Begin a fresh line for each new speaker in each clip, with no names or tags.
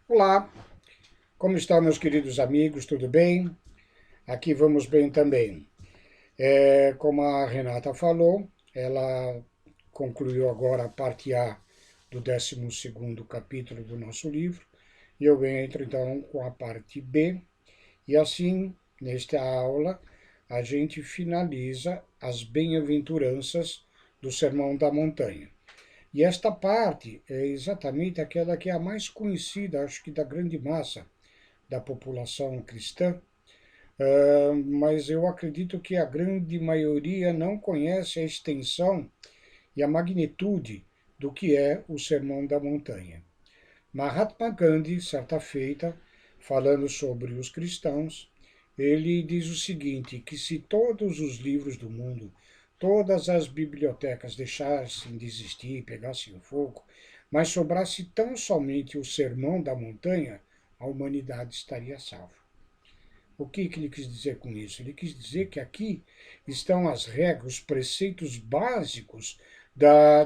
Olá, como estão meus queridos amigos? Tudo bem? Aqui vamos bem também. Como a Renata falou, ela concluiu agora a parte A do 12º capítulo do nosso livro, e eu entro então com a parte B, e assim, nesta aula, a gente finaliza as bem-aventuranças do Sermão da Montanha. E esta parte é exatamente aquela que é a mais conhecida, acho que da grande massa da população cristã, mas eu acredito que a grande maioria não conhece a extensão e a magnitude do que é o Sermão da Montanha. Mahatma Gandhi, certa feita, falando sobre os cristãos, ele diz o seguinte, que se todos os livros do mundo, todas as bibliotecas deixassem de existir, pegassem fogo, mas sobrasse tão somente o Sermão da Montanha, a humanidade estaria salva. O que ele quis dizer com isso? Ele quis dizer que aqui estão as regras, os preceitos básicos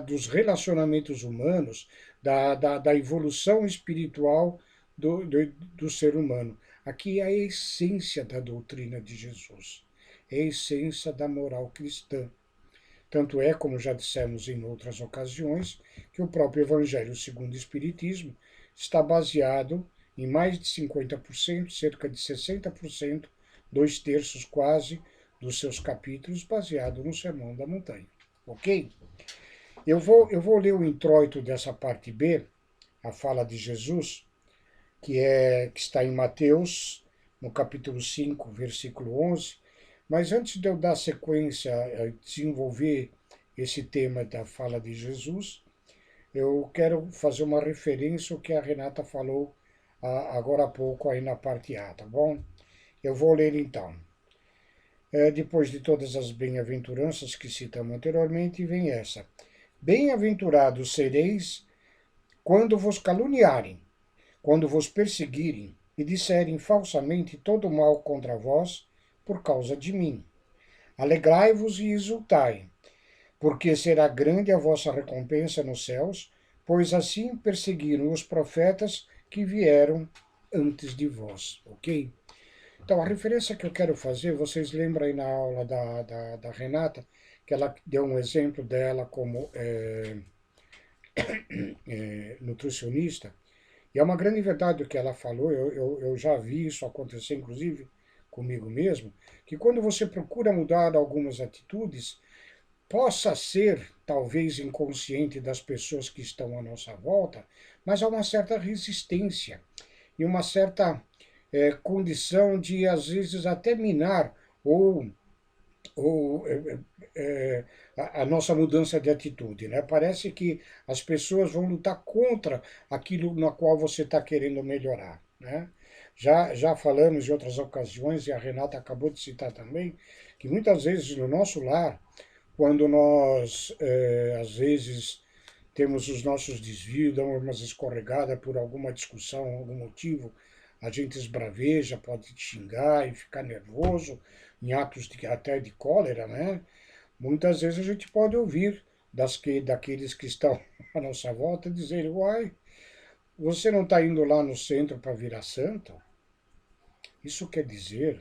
dos relacionamentos humanos, da evolução espiritual do ser humano. Aqui é a essência da doutrina de Jesus, é a essência da moral cristã. Tanto é, como já dissemos em outras ocasiões, que o próprio Evangelho segundo o Espiritismo está baseado em mais de 50%, cerca de 60%, 2/3 quase, dos seus capítulos baseado no Sermão da Montanha. Ok? Eu vou ler o introito dessa parte B, a fala de Jesus, que está em Mateus, no capítulo 5, versículo 11. Mas antes de eu dar sequência a desenvolver esse tema da fala de Jesus, eu quero fazer uma referência ao que a Renata falou agora há pouco aí na parte A, tá bom? Eu vou ler então. Depois de todas as bem-aventuranças que citamos anteriormente, vem essa. Bem-aventurados sereis quando vos caluniarem, quando vos perseguirem e disserem falsamente todo mal contra vós por causa de mim. Alegrai-vos e exultai, porque será grande a vossa recompensa nos céus, pois assim perseguiram os profetas que vieram antes de vós, ok? Então, a referência que eu quero fazer, vocês lembram aí na aula da Renata, que ela deu um exemplo dela como nutricionista, e é uma grande verdade o que ela falou, eu já vi isso acontecer, inclusive comigo mesmo, que quando você procura mudar algumas atitudes, possa ser talvez inconsciente das pessoas que estão à nossa volta, mas há uma certa resistência e uma certa condição de, às vezes, até minar ou, ou a nossa mudança de atitude. Né? Parece que as pessoas vão lutar contra aquilo na qual você está querendo melhorar. Né? Já falamos em outras ocasiões, e a Renata acabou de citar também, que muitas vezes no nosso lar, quando nós, às vezes, temos os nossos desvios, damos umas escorregadas por alguma discussão, algum motivo, a gente esbraveja, pode xingar e ficar nervoso, em atos até de cólera, né? Muitas vezes a gente pode ouvir daqueles que estão à nossa volta dizer, uai, você não está indo lá no centro para virar santo? Isso quer dizer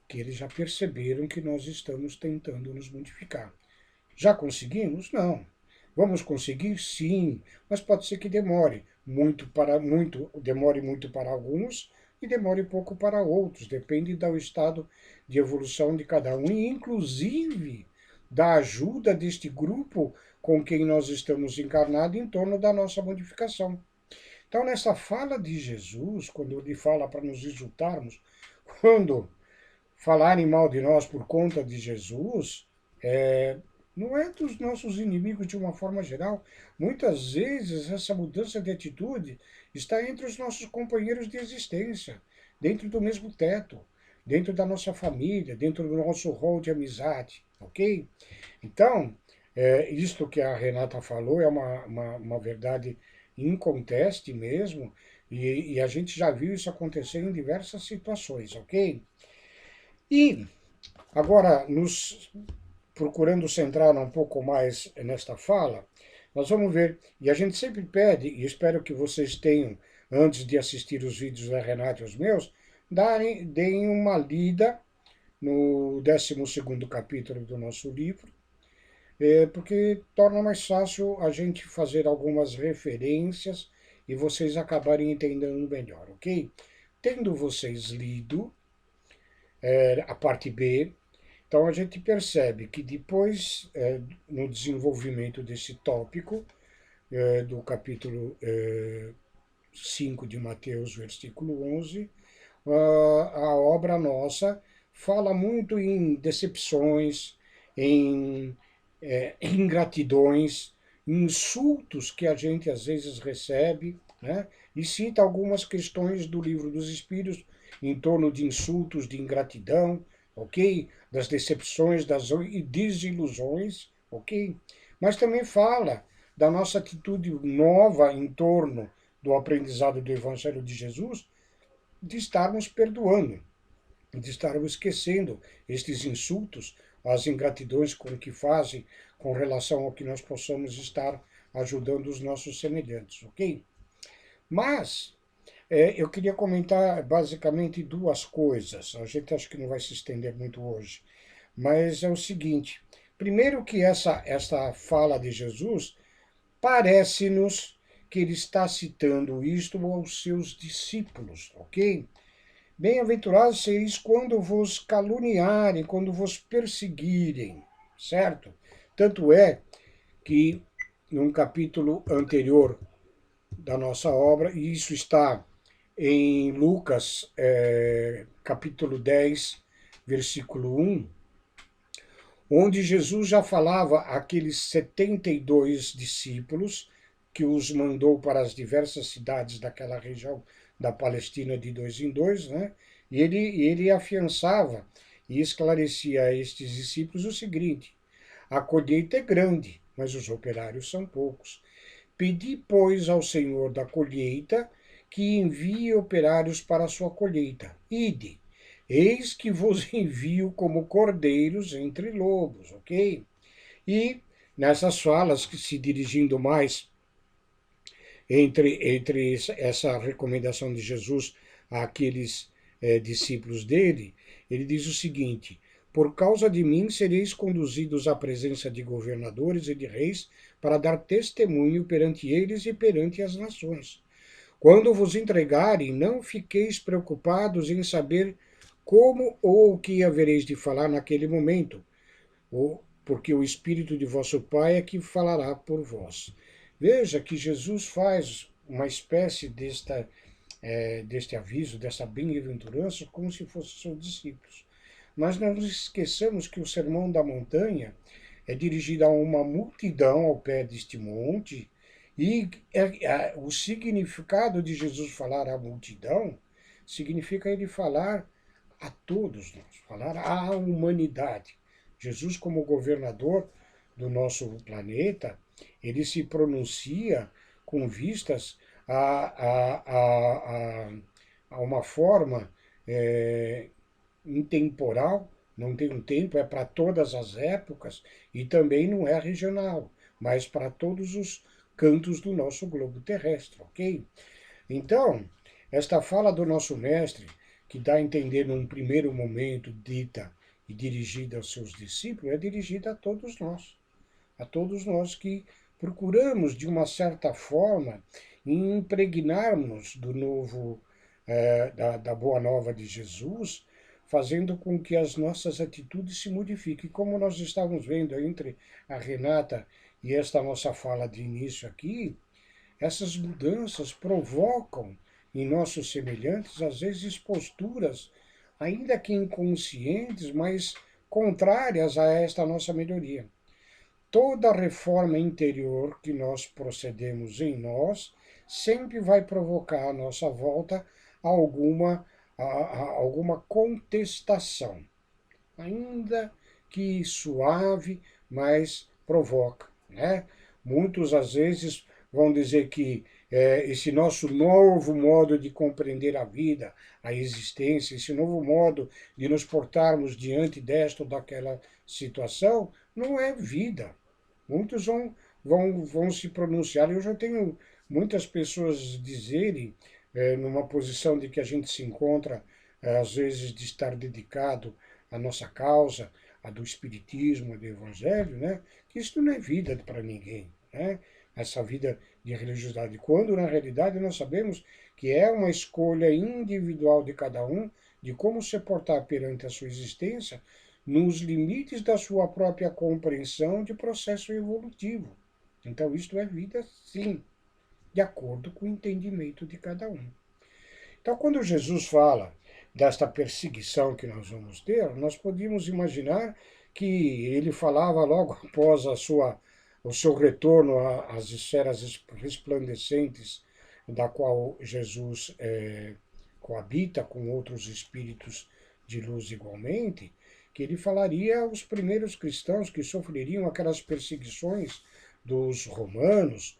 que eles já perceberam que nós estamos tentando nos modificar. Já conseguimos? Não. Vamos conseguir? Sim, mas pode ser que demore muito para alguns e demore pouco para outros, depende do estado de evolução de cada um e inclusive da ajuda deste grupo com quem nós estamos encarnados em torno da nossa modificação. Então, nessa fala de Jesus, quando ele fala para nos exultarmos, quando falarem mal de nós por conta de Jesus, não é dos nossos inimigos de uma forma geral. Muitas vezes essa mudança de atitude está entre os nossos companheiros de existência, dentro do mesmo teto, dentro da nossa família, dentro do nosso rol de amizade, ok? Então, isto que a Renata falou é uma verdade inconteste mesmo, e a gente já viu isso acontecer em diversas situações, ok? E agora, procurando centrar um pouco mais nesta fala, nós vamos ver, e a gente sempre pede, e espero que vocês tenham antes de assistir os vídeos da Renata e os meus, deem uma lida no 12º capítulo do nosso livro, porque torna mais fácil a gente fazer algumas referências e vocês acabarem entendendo melhor, ok? Tendo vocês lido a parte B, então a gente percebe que depois, no desenvolvimento desse tópico, do capítulo 5 de Mateus, versículo 11, a obra nossa fala muito em decepções, em ingratidões, insultos que a gente às vezes recebe, né? E cita algumas questões do livro dos Espíritos em torno de insultos, de ingratidão, ok? Das decepções, das desilusões, ok? Mas também fala da nossa atitude nova em torno do aprendizado do Evangelho de Jesus, de estarmos perdoando, de estarmos esquecendo estes insultos, as ingratidões com que fazem com relação ao que nós possamos estar ajudando os nossos semelhantes, ok? Mas eu queria comentar basicamente duas coisas. A gente acho que não vai se estender muito hoje, mas é o seguinte: primeiro que essa fala de Jesus parece-nos que ele está citando isto aos seus discípulos, ok? Bem-aventurados sereis quando vos caluniarem, quando vos perseguirem, certo? Tanto é que, num capítulo anterior da nossa obra, e isso está em Lucas, capítulo 10, versículo 1, onde Jesus já falava àqueles 72 discípulos que os mandou para as diversas cidades daquela região da Palestina de dois em dois, né? E ele afiançava e esclarecia a estes discípulos o seguinte: a colheita é grande, mas os operários são poucos. Pedi, pois, ao Senhor da colheita que envie operários para a sua colheita. Ide, eis que vos envio como cordeiros entre lobos, ok? E nessas falas, que se dirigindo mais entre essa recomendação de Jesus àqueles discípulos dele, ele diz o seguinte: por causa de mim sereis conduzidos à presença de governadores e de reis para dar testemunho perante eles e perante as nações. Quando vos entregarem, não fiqueis preocupados em saber como ou o que havereis de falar naquele momento, porque o Espírito de vosso Pai é que falará por vós. Veja que Jesus faz uma espécie deste aviso, dessa bem-aventurança, como se fossem seus discípulos. Mas não nos esqueçamos que o Sermão da Montanha é dirigido a uma multidão ao pé deste monte, e o significado de Jesus falar à multidão significa ele falar a todos nós, falar à humanidade. Jesus, como governador do nosso planeta, ele se pronuncia com vistas a uma forma intemporal, não tem um tempo, é para todas as épocas e também não é regional, mas para todos os cantos do nosso globo terrestre, ok? Então, esta fala do nosso mestre, que dá a entender num primeiro momento dita e dirigida aos seus discípulos, é dirigida a todos nós que procuramos, de uma certa forma, impregnarmos do novo, da boa nova de Jesus, fazendo com que as nossas atitudes se modifiquem. Como nós estávamos vendo entre a Renata e esta nossa fala de início aqui, essas mudanças provocam em nossos semelhantes, às vezes, posturas, ainda que inconscientes, mas contrárias a esta nossa melhoria. Toda reforma interior que nós procedemos em nós sempre vai provocar à nossa volta alguma contestação, ainda que suave, mas provoca, né? Muitos às vezes vão dizer que esse nosso novo modo de compreender a vida, a existência, esse novo modo de nos portarmos diante desta ou daquela situação, não é vida. Muitos vão se pronunciar. Eu já tenho muitas pessoas dizerem numa posição de que a gente se encontra, às vezes, de estar dedicado à nossa causa, a do Espiritismo, do Evangelho, né? Que isso não é vida para ninguém, né? Essa vida de religiosidade, quando na realidade nós sabemos que é uma escolha individual de cada um de como se portar perante a sua existência nos limites da sua própria compreensão de processo evolutivo. Então, isto é vida, sim, de acordo com o entendimento de cada um. Então, quando Jesus fala desta perseguição que nós vamos ter, nós podíamos imaginar que ele falava logo após o seu retorno às esferas resplandecentes, da qual Jesus coabita com outros espíritos de luz igualmente, que ele falaria aos primeiros cristãos que sofreriam aquelas perseguições dos romanos,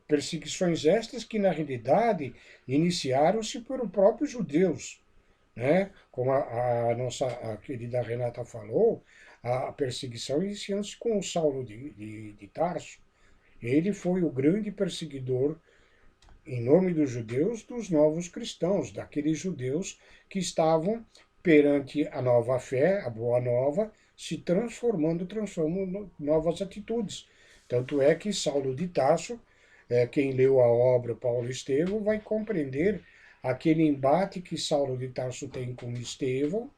perseguições estas que, na realidade, iniciaram-se por próprios judeus, né? Como a nossa a querida Renata falou, a perseguição iniciou-se com o Saulo de Tarso. Ele foi o grande perseguidor, em nome dos judeus, dos novos cristãos, daqueles judeus que estavam perante a nova fé, a boa nova, se transformando novas atitudes. Tanto é que Saulo de Tarso, quem leu a obra Paulo e Estevão, vai compreender aquele embate que Saulo de Tarso tem com Estevão,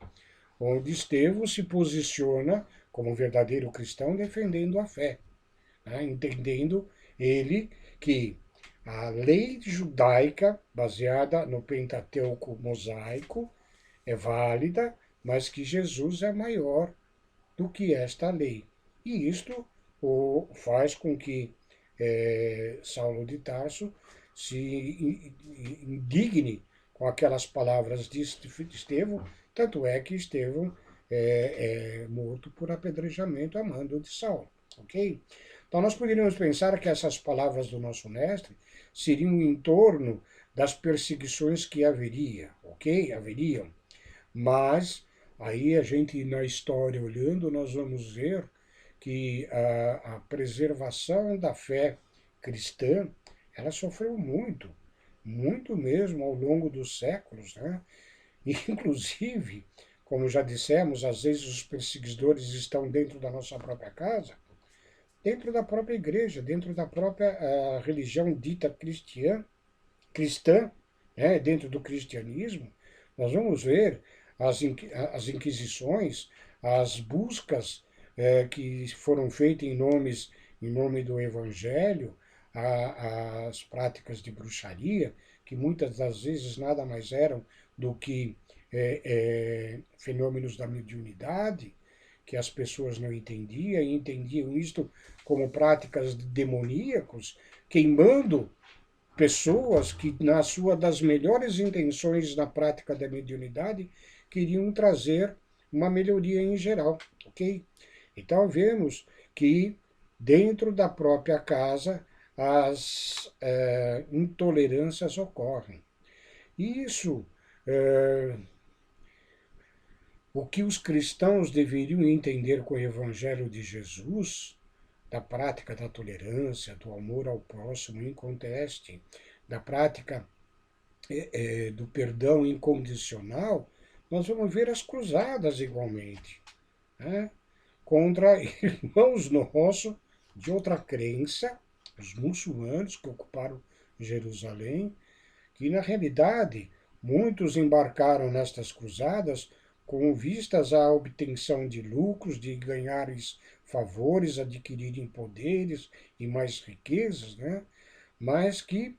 onde Estevão se posiciona como um verdadeiro cristão defendendo a fé, né? Entendendo ele que a lei judaica, baseada no Pentateuco mosaico, é válida, mas que Jesus é maior do que esta lei. E isto o faz com que Saulo de Tarso se indigne com aquelas palavras de Estevão, tanto é que Estevão é morto por apedrejamento a mando de Saulo, ok? Então nós poderíamos pensar que essas palavras do nosso mestre seriam em torno das perseguições que haveria, ok? Haveriam, mas aí a gente, na história olhando, nós vamos ver que a preservação da fé cristã, ela sofreu muito, muito mesmo ao longo dos séculos, né? E, inclusive, como já dissemos, às vezes os perseguidores estão dentro da nossa própria casa, dentro da própria igreja, dentro da própria religião dita cristã, né, dentro do cristianismo. Nós vamos ver as inquisições, as buscas que foram feitas em nome do evangelho, as práticas de bruxaria, que muitas das vezes nada mais eram do que fenômenos da mediunidade, que as pessoas não entendiam, e entendiam isto como práticas demoníacas, queimando pessoas que, na sua das melhores intenções na prática da mediunidade, queriam trazer uma melhoria em geral, ok? Então vemos que dentro da própria casa as intolerâncias ocorrem. Isso, o que os cristãos deveriam entender com o Evangelho de Jesus, da prática da tolerância, do amor ao próximo inconteste, da prática do perdão incondicional, nós vamos ver as cruzadas igualmente, né? Contra irmãos nossos de outra crença, os muçulmanos que ocuparam Jerusalém, que na realidade muitos embarcaram nestas cruzadas com vistas à obtenção de lucros, de ganharem favores, adquirirem poderes e mais riquezas, né? Mas que,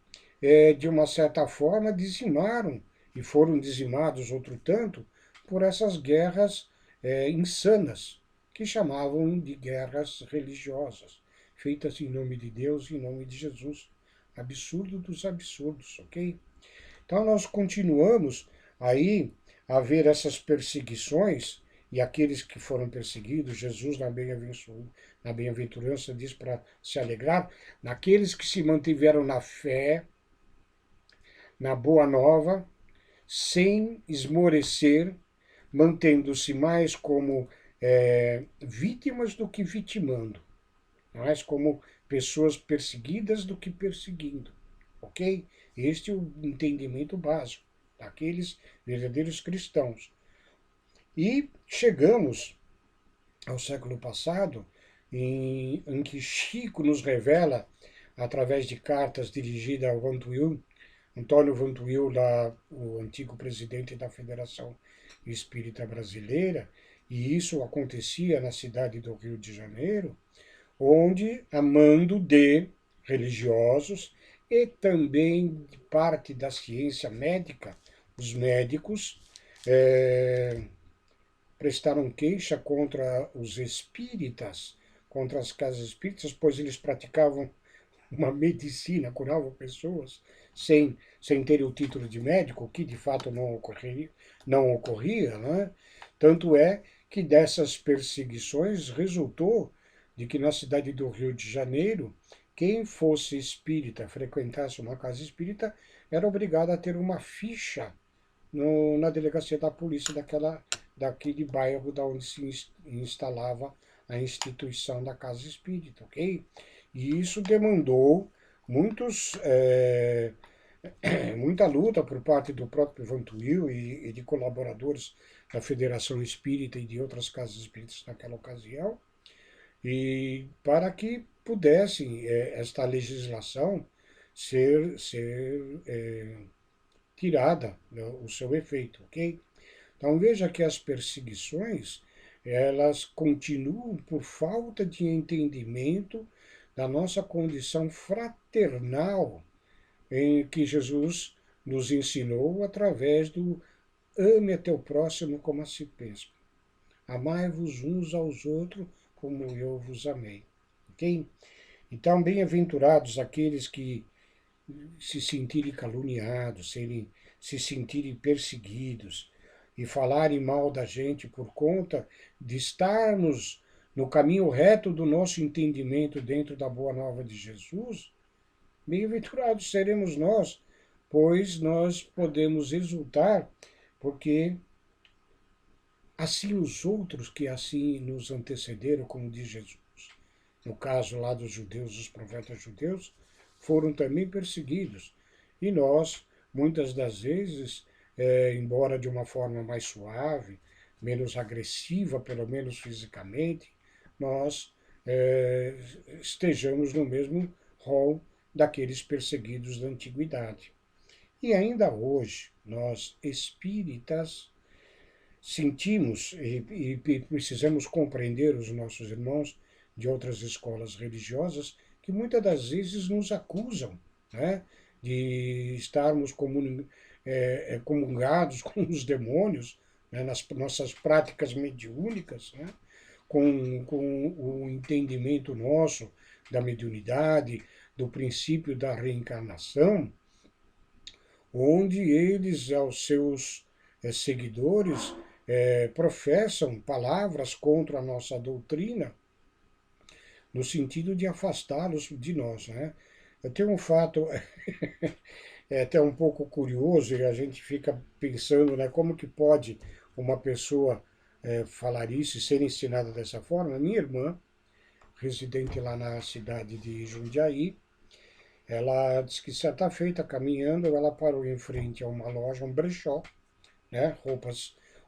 de uma certa forma, dizimaram, e foram dizimados outro tanto, por essas guerras insanas, que chamavam de guerras religiosas, feitas em nome de Deus e em nome de Jesus. Absurdo dos absurdos, ok? Então nós continuamos aí a ver essas perseguições, e aqueles que foram perseguidos, Jesus na bem-aventurança diz para se alegrar, naqueles que se mantiveram na fé, na boa nova, sem esmorecer, mantendo-se mais como vítimas do que vitimando, mais como pessoas perseguidas do que perseguindo. ok? Este é o entendimento básico daqueles verdadeiros cristãos. E chegamos ao século passado, em que Chico nos revela, através de cartas dirigidas ao Vantuil, Antônio Vantuil, o antigo presidente da Federação Espírita Brasileira, e isso acontecia na cidade do Rio de Janeiro, onde, a mando de religiosos e também de parte da ciência médica, os médicos prestaram queixa contra os espíritas, contra as casas espíritas, pois eles praticavam uma medicina, curavam pessoas sem ter o título de médico, o que de fato não ocorria, né? Tanto é que dessas perseguições resultou de que na cidade do Rio de Janeiro, quem fosse espírita, frequentasse uma casa espírita, era obrigado a ter uma ficha na delegacia da polícia daquele bairro da onde se instalava a instituição da casa espírita, ok? E isso demandou muitos, muita luta por parte do próprio Vantuil e de colaboradores da Federação Espírita e de outras casas espíritas naquela ocasião, e para que pudesse esta legislação ser tirada, né, o seu efeito, ok? Então veja que as perseguições elas continuam por falta de entendimento da nossa condição fraternal em que Jesus nos ensinou através do ame a teu próximo como a si mesmo. Amai-vos uns aos outros como eu vos amei. Ok? Então, bem-aventurados aqueles que se sentirem caluniados, se sentirem perseguidos e falarem mal da gente por conta de estarmos no caminho reto do nosso entendimento dentro da boa nova de Jesus, bem-aventurados seremos nós, pois nós podemos exultar, porque assim os outros que assim nos antecederam, como diz Jesus, no caso lá dos judeus, os profetas judeus, foram também perseguidos. E nós, muitas das vezes, embora de uma forma mais suave, menos agressiva, pelo menos fisicamente, nós estejamos no mesmo rol daqueles perseguidos da antiguidade. E ainda hoje, nós espíritas sentimos e precisamos compreender os nossos irmãos de outras escolas religiosas que muitas das vezes nos acusam, né, de estarmos comungados com os demônios, né, nas nossas práticas mediúnicas, né, com o entendimento nosso da mediunidade, do princípio da reencarnação, onde eles, aos seus seguidores, professam palavras contra a nossa doutrina, no sentido de afastá-los de nós, né? Eu tenho um fato até um pouco curioso e a gente fica pensando, né, como que pode uma pessoa falar isso e ser ensinada dessa forma. Minha irmã, residente lá na cidade de Jundiaí, ela disse que certa feita, caminhando, ela parou em frente a uma loja, um brechó, né,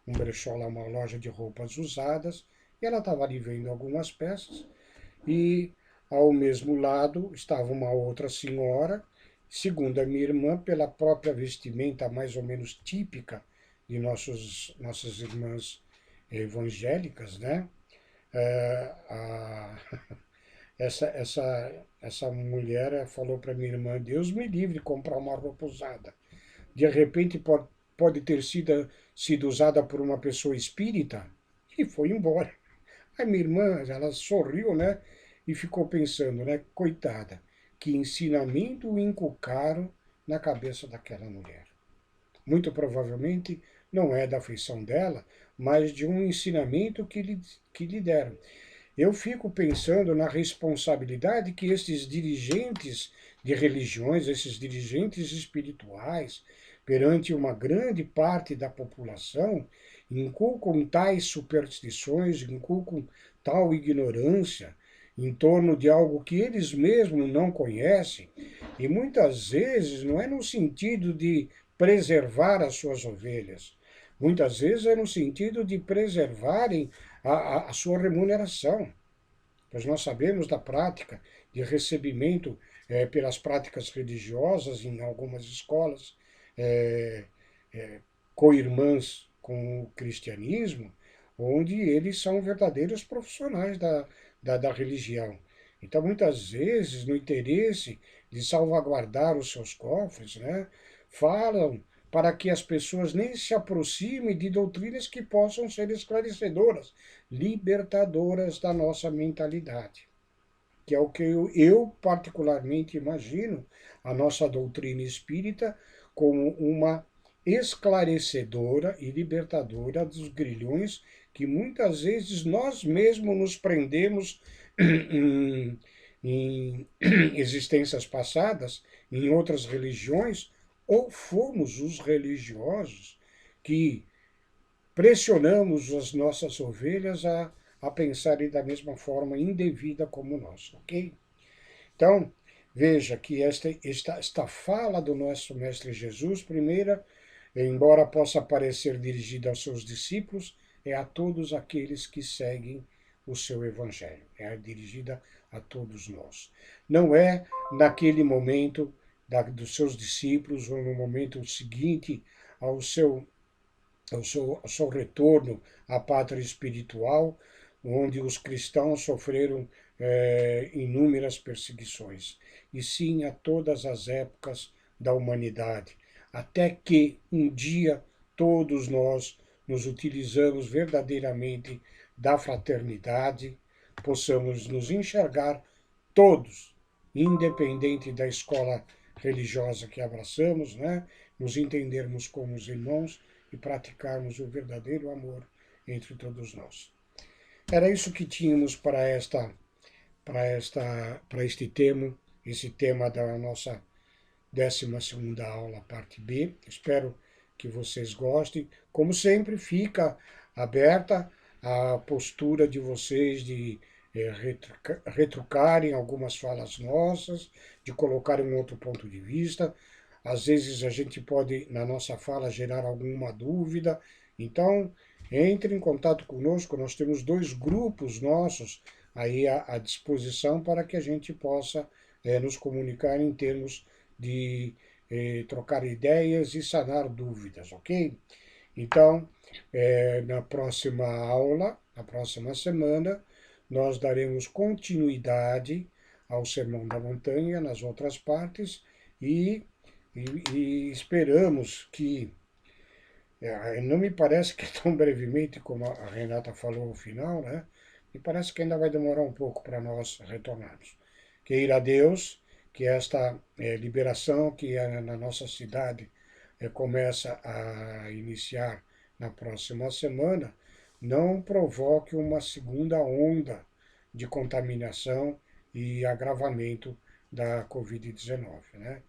um brechó lá, uma loja de roupas usadas, e ela estava ali vendo algumas peças, e ao mesmo lado estava uma outra senhora, segundo a minha irmã, pela própria vestimenta mais ou menos típica de nossas irmãs evangélicas, né? É, a, essa mulher falou para minha irmã: Deus me livre de comprar uma roupa usada. De repente pode ter sido usada por uma pessoa espírita, e foi embora. A minha irmã, ela sorriu, né? E ficou pensando, né? Coitada, que ensinamento inculcaram na cabeça daquela mulher. Muito provavelmente não é da afeição dela, mas de um ensinamento que lhe deram. Eu fico pensando na responsabilidade que esses dirigentes de religiões, esses dirigentes espirituais, perante uma grande parte da população, inculcam tais superstições, inculcam tal ignorância, em torno de algo que eles mesmos não conhecem, e muitas vezes não é no sentido de preservar as suas ovelhas, muitas vezes é no sentido de preservarem a sua remuneração, pois nós sabemos da prática de recebimento pelas práticas religiosas em algumas escolas é, co-irmãs com o cristianismo, onde eles são verdadeiros profissionais da religião. Então, muitas vezes, no interesse de salvaguardar os seus cofres, né, falam para que as pessoas nem se aproximem de doutrinas que possam ser esclarecedoras, libertadoras da nossa mentalidade, que é o que eu particularmente imagino a nossa doutrina espírita como uma esclarecedora e libertadora dos grilhões que muitas vezes nós mesmos nos prendemos em existências passadas, em outras religiões, ou fomos os religiosos que pressionamos as nossas ovelhas a pensarem da mesma forma indevida como nós, ok? Então, veja que esta fala do nosso Mestre Jesus, primeira, embora possa parecer dirigida aos seus discípulos, é a todos aqueles que seguem o seu Evangelho, é dirigida a todos nós. Não é naquele momento dos seus discípulos ou no momento seguinte ao seu retorno à pátria espiritual, onde os cristãos sofreram inúmeras perseguições, e sim a todas as épocas da humanidade, até que um dia todos nós nos utilizamos verdadeiramente da fraternidade, possamos nos enxergar todos, independente da escola religiosa que abraçamos, né? Nos entendermos como os irmãos e praticarmos o verdadeiro amor entre todos nós. Era isso que tínhamos para este tema, esse tema da nossa 12ª aula, parte B. Espero que vocês gostem. Como sempre, fica aberta a postura de vocês de retrucarem algumas falas nossas, de colocarem um outro ponto de vista. Às vezes a gente pode, na nossa fala, gerar alguma dúvida. Então, entre em contato conosco. Nós temos 2 grupos nossos aí à disposição para que a gente possa nos comunicar em termos de trocar ideias e sanar dúvidas, ok? Então, na próxima aula, na próxima semana, nós daremos continuidade ao Sermão da Montanha nas outras partes e esperamos que, não me parece que tão brevemente como a Renata falou no final, né? Me parece que ainda vai demorar um pouco para nós retornarmos. Queira Deus que esta liberação que na nossa cidade começa a iniciar na próxima semana não provoque uma segunda onda de contaminação e agravamento da Covid-19, né?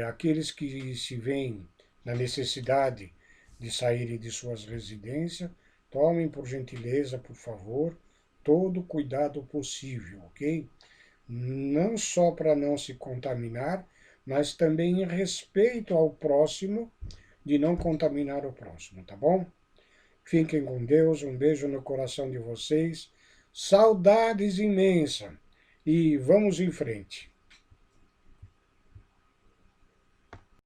Aqueles que se veem na necessidade de saírem de suas residências, tomem por gentileza, por favor, todo o cuidado possível, ok? Não só para não se contaminar, mas também em respeito ao próximo, de não contaminar o próximo, tá bom? Fiquem com Deus, um beijo no coração de vocês, saudades imensas e vamos em frente.